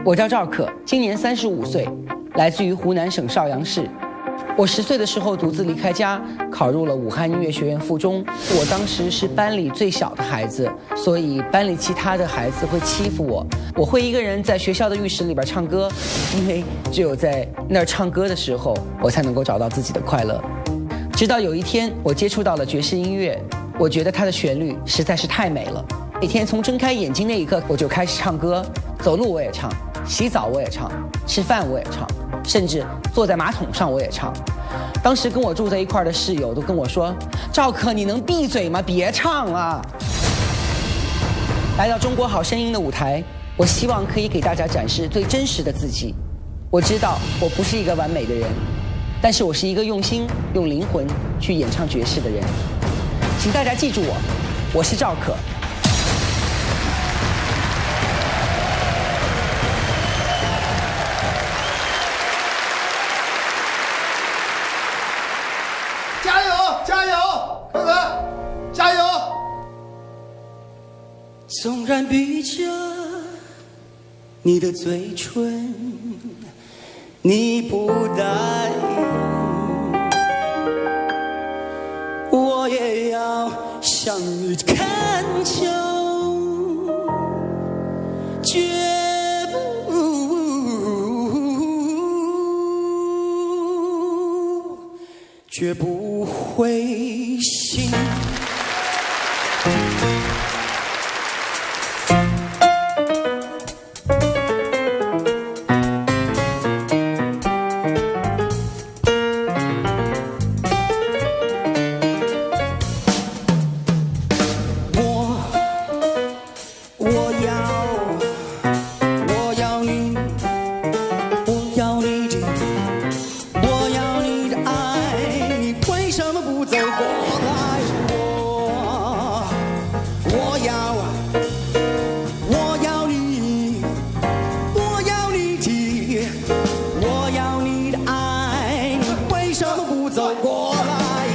我叫赵可，今年35岁，来自于湖南省邵阳市。我10岁的时候独自离开家，考入了武汉音乐学院附中。我当时是班里最小的孩子，所以班里其他的孩子会欺负我。我会一个人在学校的浴室里边唱歌，因为只有在那儿唱歌的时候，我才能够找到自己的快乐。直到有一天，我接触到了爵士音乐，我觉得它的旋律实在是太美了。每天从睁开眼睛那一刻，我就开始唱歌，走路我也唱，洗澡我也唱，吃饭我也唱，甚至坐在马桶上我也唱。当时跟我住在一块的室友都跟我说：“赵可，你能闭嘴吗？别唱了。”来到中国好声音的舞台，我希望可以给大家展示最真实的自己。我知道我不是一个完美的人，但是我是一个用心用灵魂去演唱爵士的人。请大家记住我，我是赵可。加油，加油，哥哥，加油！纵然闭着你的嘴唇，你不答应，我也要向你恳求，绝不灰心。走过来，